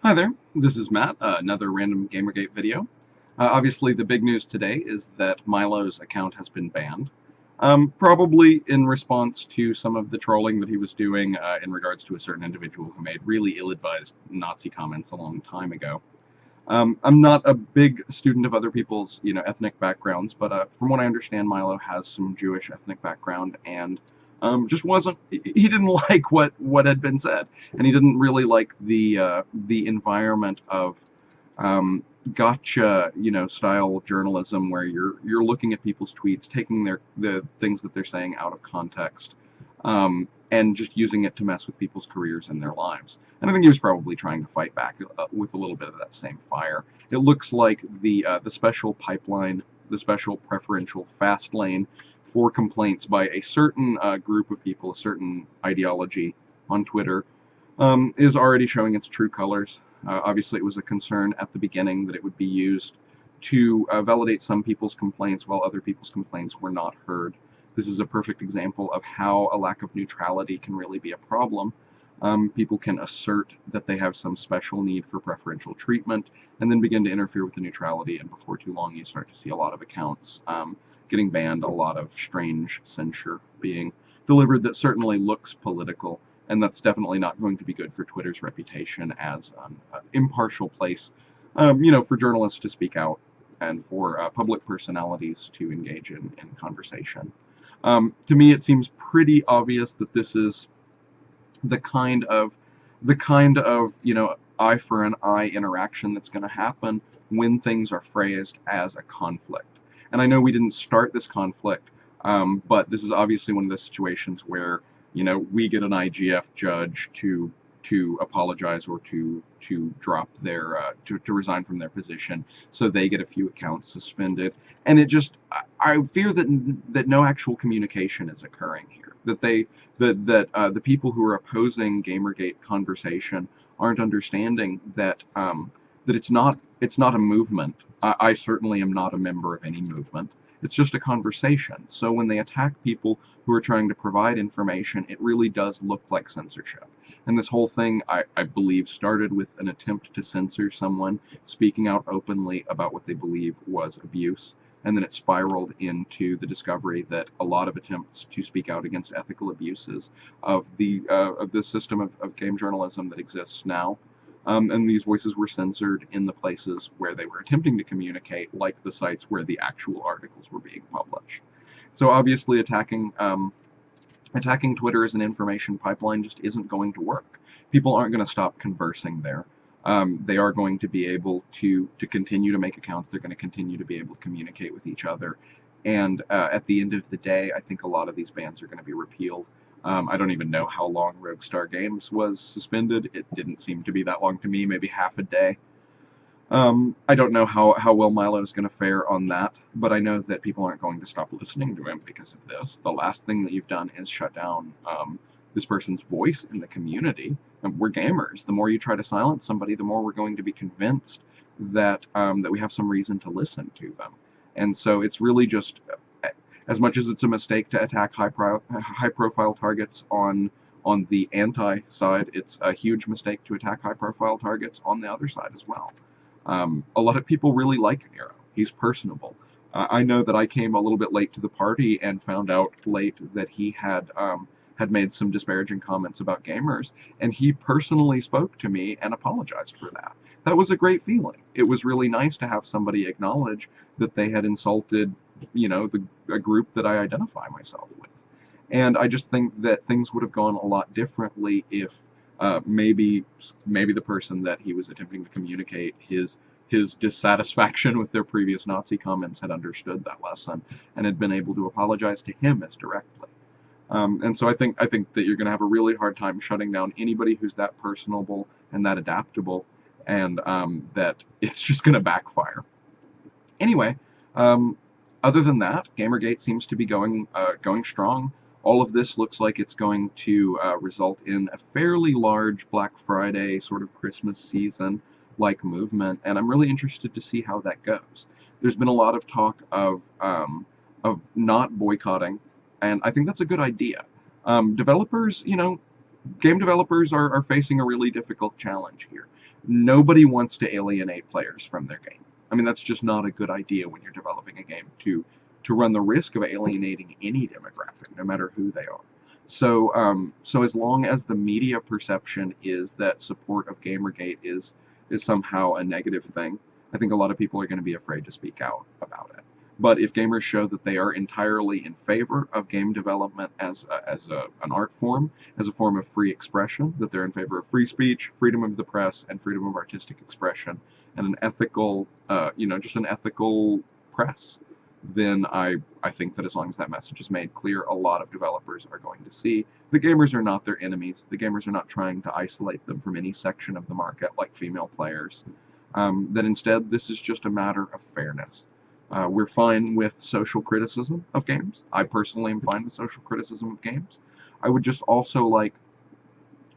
Hi there, this is Matt, another random Gamergate video. Obviously, the big news today is that Milo's account has been banned, probably in response to some of the trolling that he was doing in regards to a certain individual who made really ill-advised Nazi comments a long time ago. I'm not a big student of other people's, ethnic backgrounds, but from what I understand, Milo has some Jewish ethnic background, and just wasn't. He didn't like what had been said, and he didn't really like the environment of gotcha, style journalism where you're looking at people's tweets, taking the things that they're saying out of context, and just using it to mess with people's careers and their lives. And I think he was probably trying to fight back with a little bit of that same fire. It looks like the special pipeline, the special preferential fast lane for complaints by a certain group of people, a certain ideology on Twitter, is already showing its true colors. Obviously, it was a concern at the beginning that it would be used to validate some people's complaints while other people's complaints were not heard. This is a perfect example of how a lack of neutrality can really be a problem. People can assert that they have some special need for preferential treatment and then begin to interfere with the neutrality, and before too long you start to see a lot of accounts getting banned, a lot of strange censure being delivered that certainly looks political, and that's definitely not going to be good for Twitter's reputation as an impartial place, for journalists to speak out and for public personalities to engage in conversation. To me, it seems pretty obvious that this is the kind of eye for an eye interaction that's going to happen when things are phrased as a conflict. And I know we didn't start this conflict, but this is obviously one of the situations where we get an IGF judge to apologize or to drop their to resign from their position, so they get a few accounts suspended, and it just I fear that no actual communication is occurring here. That the people who are opposing Gamergate conversation aren't understanding that that it's not a movement. I certainly am not a member of any movement. It's just a conversation. So when they attack people who are trying to provide information, it really does look like censorship. And this whole thing, I believe, started with an attempt to censor someone speaking out openly about what they believe was abuse. And then it spiraled into the discovery that a lot of attempts to speak out against ethical abuses of the system of game journalism that exists now. And these voices were censored in the places where they were attempting to communicate, like the sites where the actual articles were being published. So obviously attacking Twitter as an information pipeline just isn't going to work. People aren't going to stop conversing there. They are going to be able to continue to make accounts. They're going to continue to be able to communicate with each other. And at the end of the day, I think a lot of these bans are going to be repealed. I don't even know how long Roguestar Games was suspended. It didn't seem to be that long to me, maybe half a day. I don't know how well Milo is going to fare on that, but I know that people aren't going to stop listening to him because of this. The last thing that you've done is shut down this person's voice in the community. And we're gamers. The more you try to silence somebody, the more we're going to be convinced that that we have some reason to listen to them. And so it's really just, as much as it's a mistake to attack high-profile targets on the anti-side, it's a huge mistake to attack high-profile targets on the other side as well. A lot of people really like Nero. He's personable. I know that I came a little bit late to the party and found out late that he had made some disparaging comments about gamers, and he personally spoke to me and apologized for that. That was a great feeling. It was really nice to have somebody acknowledge that they had insulted, a group that I identify myself with. And I just think that things would have gone a lot differently if maybe the person that he was attempting to communicate his dissatisfaction with their previous Nazi comments had understood that lesson and had been able to apologize to him as directly. And so I think that you're going to have a really hard time shutting down anybody who's that personable and that adaptable, and that it's just going to backfire. Anyway, other than that, Gamergate seems to be going strong. All of this looks like it's going to result in a fairly large Black Friday, sort of Christmas season-like movement, and I'm really interested to see how that goes. There's been a lot of talk of not boycotting, and I think that's a good idea. Developers, game developers are facing a really difficult challenge here. Nobody wants to alienate players from their game. I mean, that's just not a good idea when you're developing a game to run the risk of alienating any demographic, no matter who they are. So as long as the media perception is that support of Gamergate is somehow a negative thing, I think a lot of people are going to be afraid to speak out about it. But if gamers show that they are entirely in favor of game development an art form, as a form of free expression, that they're in favor of free speech, freedom of the press, and freedom of artistic expression, and an ethical, just an ethical press, then I think that as long as that message is made clear, a lot of developers are going to see the gamers are not their enemies. The gamers are not trying to isolate them from any section of the market, like female players. That instead, this is just a matter of fairness. We're fine with social criticism of games. I personally am fine with social criticism of games. I would just also like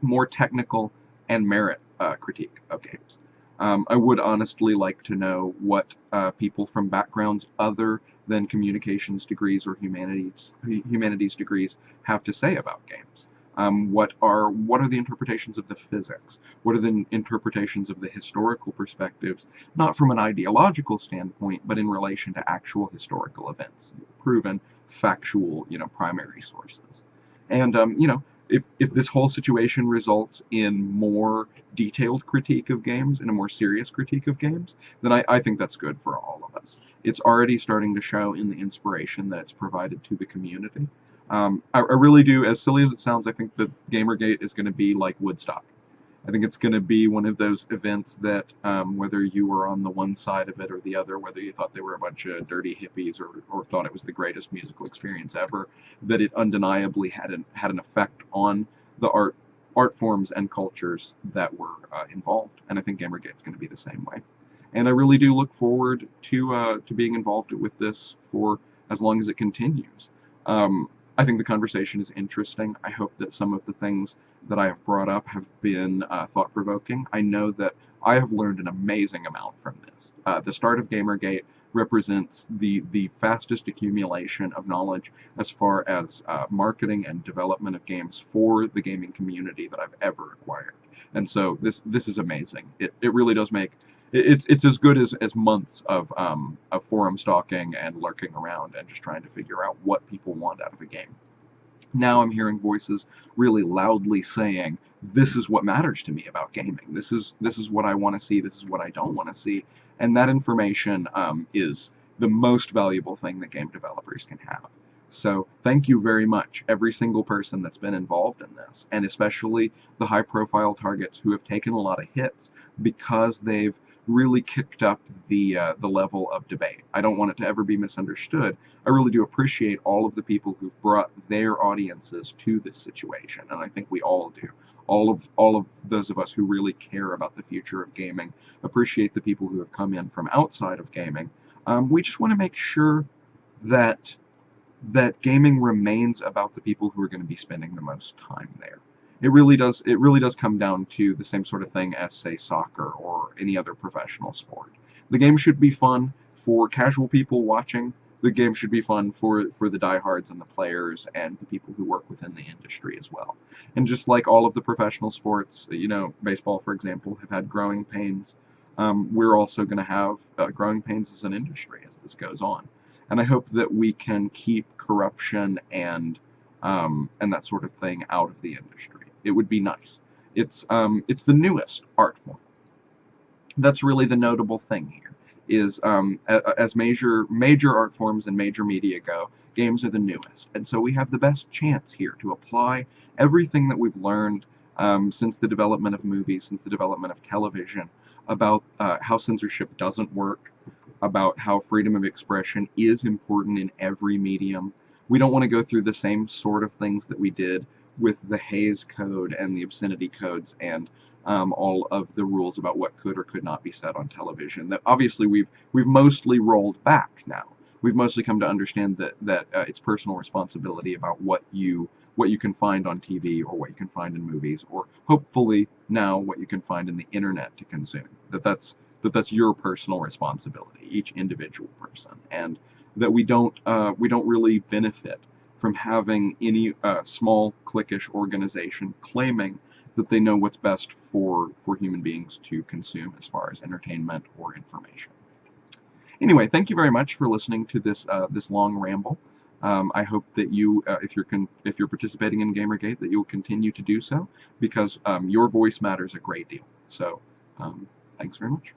more technical and merit critique of games. I would honestly like to know what people from backgrounds other than communications degrees or humanities degrees have to say about games. What are the interpretations of the physics? What are the interpretations of the historical perspectives, not from an ideological standpoint, but in relation to actual historical events, proven, factual, primary sources. And if this whole situation results in more detailed critique of games and a more serious critique of games, then I think that's good for all of us. It's already starting to show in the inspiration that it's provided to the community. I really do, as silly as it sounds, I think that Gamergate is going to be like Woodstock. I think it's going to be one of those events that, whether you were on the one side of it or the other, whether you thought they were a bunch of dirty hippies or thought it was the greatest musical experience ever, that it undeniably had an effect on the art forms and cultures that were involved. And I think Gamergate's going to be the same way. And I really do look forward to being involved with this for as long as it continues. I think the conversation is interesting. I hope that some of the things that I have brought up have been thought-provoking. I know that I have learned an amazing amount from this. The start of Gamergate represents the fastest accumulation of knowledge as far as marketing and development of games for the gaming community that I've ever acquired. And so this is amazing. It really does make it's as good as months of forum stalking and lurking around and just trying to figure out what people want out of a game. Now I'm hearing voices really loudly saying, this is what matters to me about gaming. This is what I want to see. This is what I don't want to see. And that information is the most valuable thing that game developers can have. So thank you very much, every single person that's been involved in this, and especially the high-profile targets who have taken a lot of hits because they've really kicked up the level of debate. I don't want it to ever be misunderstood. I really do appreciate all of the people who've brought their audiences to this situation, and I think we all do. All of those of us who really care about the future of gaming appreciate the people who have come in from outside of gaming. We just want to make sure that gaming remains about the people who are going to be spending the most time there. It really does come down to the same sort of thing as, say, soccer or any other professional sport. The game should be fun for casual people watching. The game should be fun for the diehards and the players and the people who work within the industry as well. And just like all of the professional sports, baseball, for example, have had growing pains. We're also going to have growing pains as an industry as this goes on. And I hope that we can keep corruption and that sort of thing out of the industry. It would be nice. It's the newest art form. That's really the notable thing here. Is as major art forms and major media go, games are the newest, and so we have the best chance here to apply everything that we've learned since the development of movies, since the development of television, about how censorship doesn't work, about how freedom of expression is important in every medium. We don't want to go through the same sort of things that we did with the Hays Code and the obscenity codes and all of the rules about what could or could not be said on television. That obviously we've mostly rolled back now. We've mostly come to understand that it's personal responsibility about what you can find on TV or what you can find in movies, or hopefully now what you can find in the internet to consume. That's your personal responsibility, each individual person, and that we don't really benefit from having any small cliquish organization claiming that they know what's best for human beings to consume as far as entertainment or information. Anyway, thank you very much for listening to this long ramble. I hope that you, if you're participating in Gamergate, that you will continue to do so, because your voice matters a great deal. So, thanks very much.